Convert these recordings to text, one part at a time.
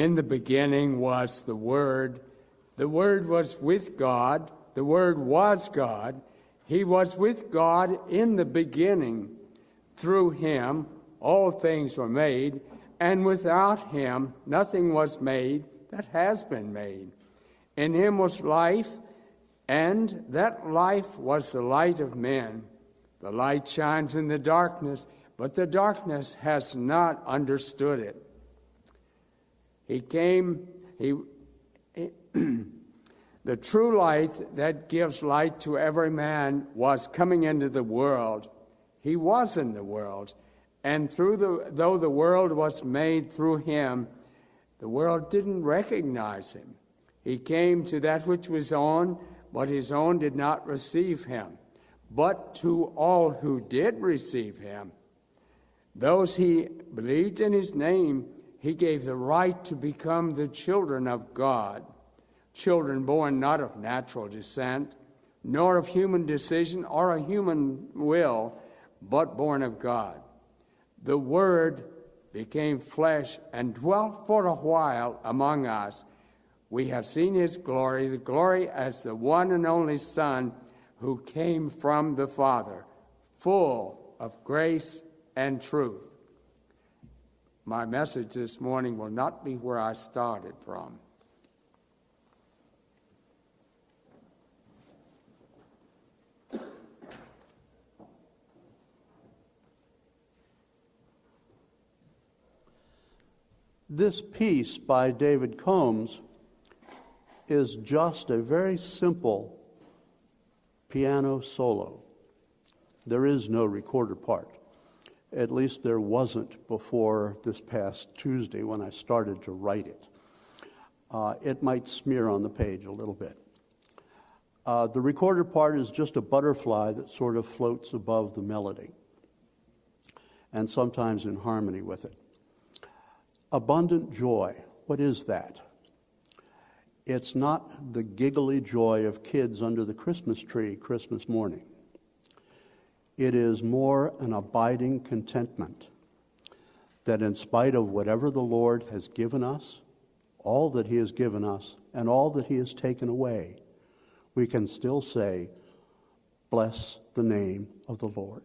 In the beginning was the Word. The Word was with God. The Word was God. He was with God in the beginning. Through him all things were made, and without him nothing was made that has been made. In him was life, and that life was the light of men. The light shines in the darkness, but the darkness has not understood it. The true light that gives light to every man was coming into the world. He was in the world, and though the world was made through him, the world didn't recognize him. He came to that which was own, but his own did not receive him. But to all who did receive him, those he believed in his name, he gave the right to become the children of God, children born not of natural descent, nor of human decision or a human will, but born of God. The Word became flesh and dwelt for a while among us. We have seen his glory, the glory as the one and only Son who came from the Father, full of grace and truth. My message this morning will not be where I started from. This piece by David Combs is just a very simple piano solo. There is no recorder part. At least there wasn't before this past Tuesday when I started to write it. It might smear on the page a little bit. The recorder part is just a butterfly that sort of floats above the melody, and sometimes in harmony with it. Abundant joy, what is that? It's not the giggly joy of kids under the Christmas tree Christmas morning. It is more an abiding contentment that in spite of whatever the Lord has given us, all that he has given us, and all that he has taken away, we can still say, bless the name of the Lord.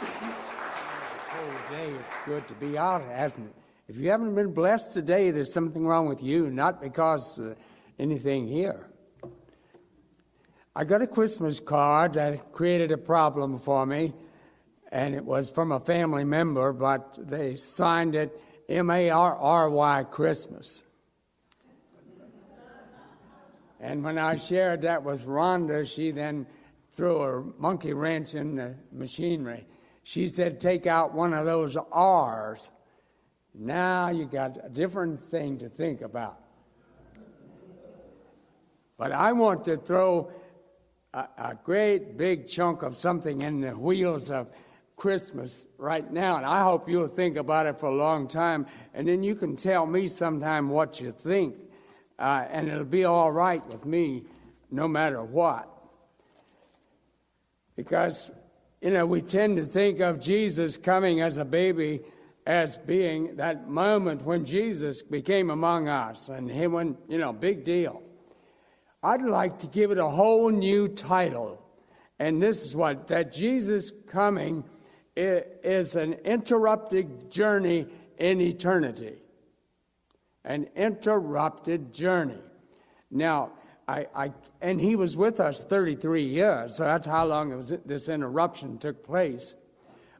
whole day, it's good to be out, hasn't it? If you haven't been blessed today, there's something wrong with you, not because anything here. I got a Christmas card that created a problem for me, and it was from a family member, but they signed it M-A-R-R-Y Christmas. And when I shared that with Rhonda, she then threw a monkey wrench in the machinery. She said, take out one of those R's. Now you got a different thing to think about. But I want to throw a great big chunk of something in the wheels of Christmas right now, and I hope you'll think about it for a long time, and then you can tell me sometime what you think, and it'll be all right with me no matter what. Because, we tend to think of Jesus coming as a baby as being that moment when Jesus became among us, and he went, big deal. I'd like to give it a whole new title, and this is that Jesus coming is an interrupted journey in eternity. An interrupted journey. Now, and he was with us 33 years, so that's how long this interruption took place.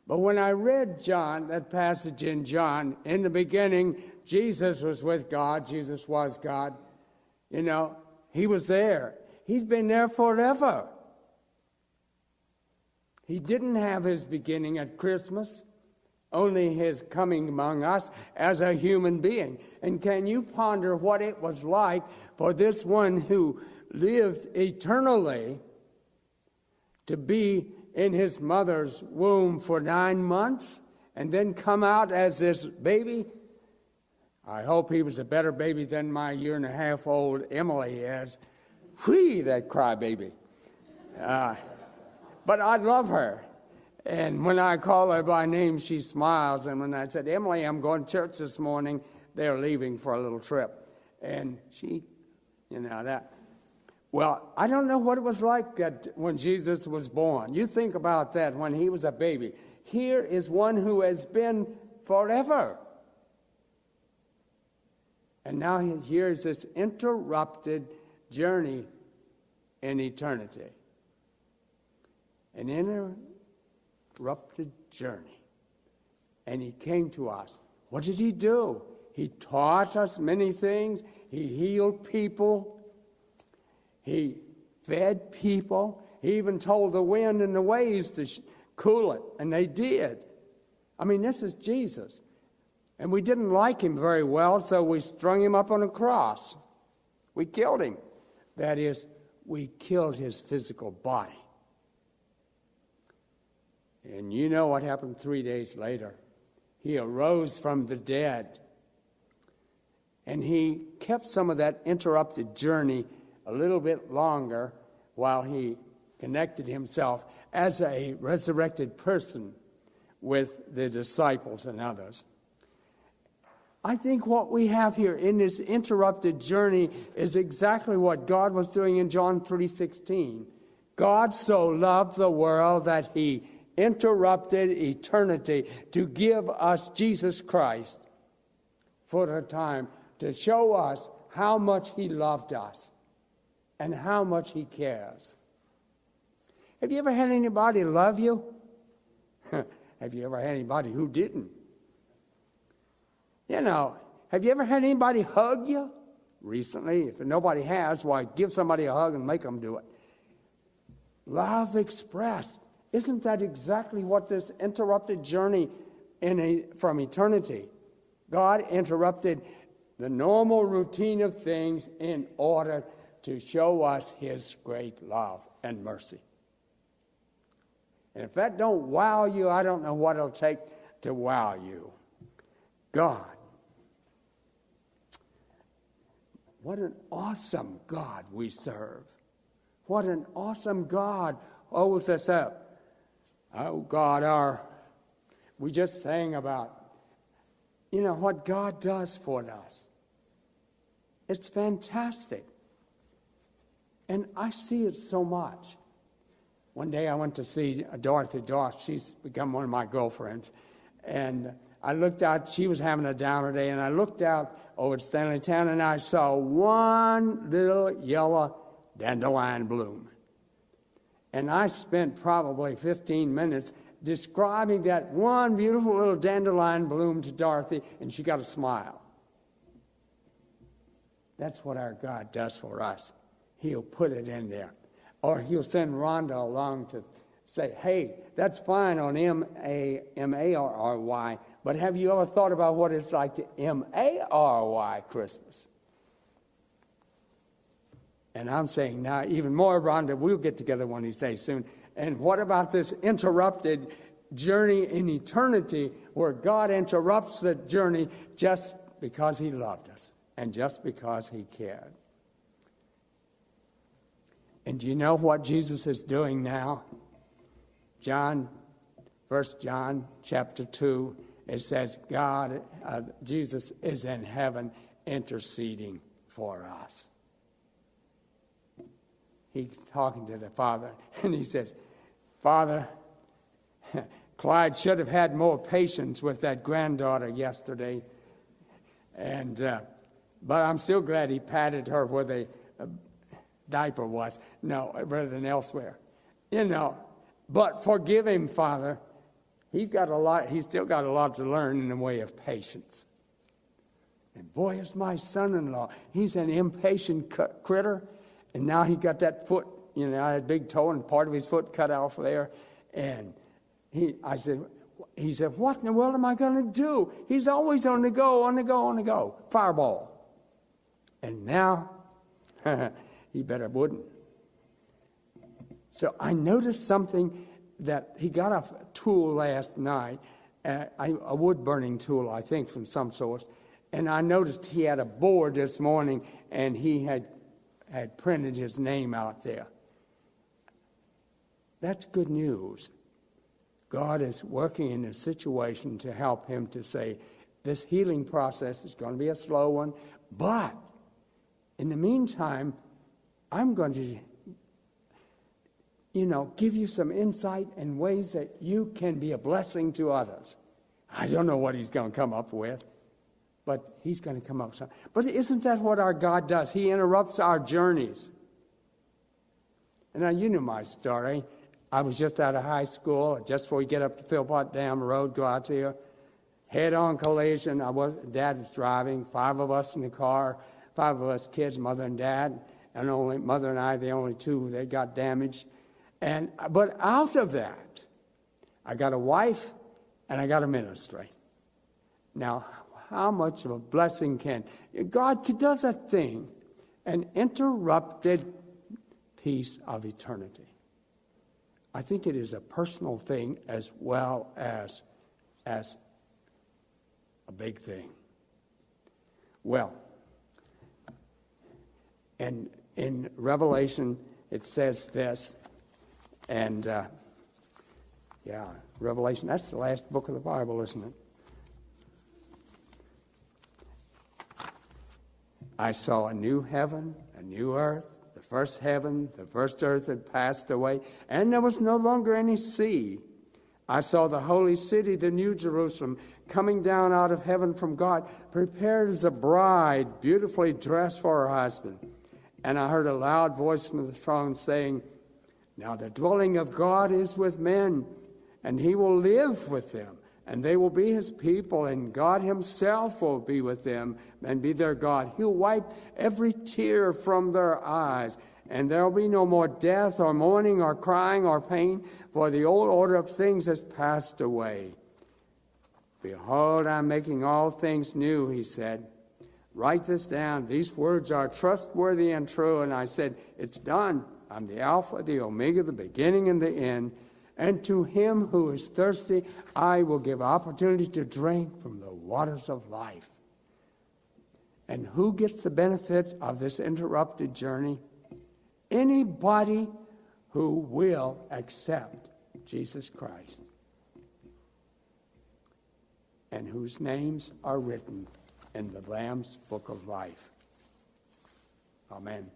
But when I read John, that passage in John, in the beginning, Jesus was with God, Jesus was God, he was there. He's been there forever. He didn't have his beginning at Christmas, only his coming among us as a human being. And can you ponder what it was like for this one who lived eternally to be in his mother's womb for 9 months and then come out as this baby? I hope he was a better baby than my 1.5-year-old Emily is. Whee, that crybaby. But I love her. And when I call her by name, she smiles. And when I said, Emily, I'm going to church this morning, they're leaving for a little trip. And she, that. Well, I don't know what it was like that when Jesus was born. You think about that when he was a baby. Here is one who has been forever. And now here's this interrupted journey in eternity. An interrupted journey. And he came to us. What did he do? He taught us many things. He healed people. He fed people. He even told the wind and the waves to cool it, and they did. This is Jesus. And we didn't like him very well, so we strung him up on a cross. We killed him. That is, we killed his physical body. And you know what happened 3 days later. He arose from the dead. And he kept some of that interrupted journey a little bit longer while he connected himself as a resurrected person with the disciples and others. I think what we have here in this interrupted journey is exactly what God was doing in John 3:16. God so loved the world that he interrupted eternity to give us Jesus Christ for a time to show us how much he loved us and how much he cares. Have you ever had anybody love you? Have you ever had anybody who didn't? Have you ever had anybody hug you recently? If nobody has, why, give somebody a hug and make them do it. Love expressed. Isn't that exactly what this interrupted journey from eternity? God interrupted the normal routine of things in order to show us his great love and mercy. And if that don't wow you, I don't know what it'll take to wow you. God. What an awesome God we serve. What an awesome God holds us up. Oh, God, we just sang about, what God does for us. It's fantastic. And I see it so much. One day I went to see Dorothy Doss. She's become one of my girlfriends. And I looked out, she was having a downer day, and I looked out over at Stanley Town, and I saw one little yellow dandelion bloom. And I spent probably 15 minutes describing that one beautiful little dandelion bloom to Dorothy, and she got a smile. That's what our God does for us. He'll put it in there. Or he'll send Rhonda along to say, hey, that's fine on M-A-R-R-Y, but have you ever thought about what it's like to M-A-R-Y Christmas? And I'm saying now, even more, Rhonda, we'll get together one of these days soon. And what about this interrupted journey in eternity where God interrupts the journey just because he loved us and just because he cared? And do you know what Jesus is doing now? 1 John chapter 2, it says Jesus is in heaven interceding for us. He's talking to the Father, and he says, Father, Clyde should have had more patience with that granddaughter yesterday, and but I'm still glad he patted her where the diaper was, rather than elsewhere. But forgive him, Father. He's still got a lot to learn in the way of patience. And boy, is my son-in-law. He's an impatient critter. And now he got that foot, that big toe and part of his foot cut off there. And he said, what in the world am I going to do? He's always on the go. Fireball. And now, he better wouldn't. So I noticed something that he got a tool last night, a wood-burning tool, I think, from some source. And I noticed he had a board this morning, and he had printed his name out there. That's good news. God is working in a situation to help him to say, this healing process is going to be a slow one, but in the meantime, I'm going to, give you some insight and ways that you can be a blessing to others. I don't know what he's going to come up with, but he's going to come up with something. But isn't that what our God does? He interrupts our journeys. And now you know my story. I was just out of high school, just before we get up to Philpott Dam Road, go out here, head-on collision. Dad was driving, 5 of us in the car, 5 of us kids, mother and dad, and only mother and I, the only 2 that got damaged. But out of that, I got a wife and I got a ministry. Now, how much of a blessing God does that thing, an interrupted piece of eternity. I think it is a personal thing as well as a big thing. Well, and in Revelation, it says this, and Revelation, that's the last book of the Bible, isn't it? I saw a new heaven, a new earth. The first heaven, the first earth had passed away, and there was no longer any sea. I saw the holy city, the new Jerusalem, coming down out of heaven from God, prepared as a bride, beautifully dressed for her husband. And I heard a loud voice from the throne saying, now the dwelling of God is with men, and he will live with them, and they will be his people, and God himself will be with them and be their God. He'll wipe every tear from their eyes, and there will be no more death or mourning or crying or pain, for the old order of things has passed away. Behold, I'm making all things new, he said. Write this down. These words are trustworthy and true. And I said, it's done. I'm the Alpha, the Omega, the beginning and the end. And to him who is thirsty, I will give opportunity to drink from the waters of life. And who gets the benefit of this interrupted journey? Anybody who will accept Jesus Christ and whose names are written in the Lamb's Book of Life. Amen.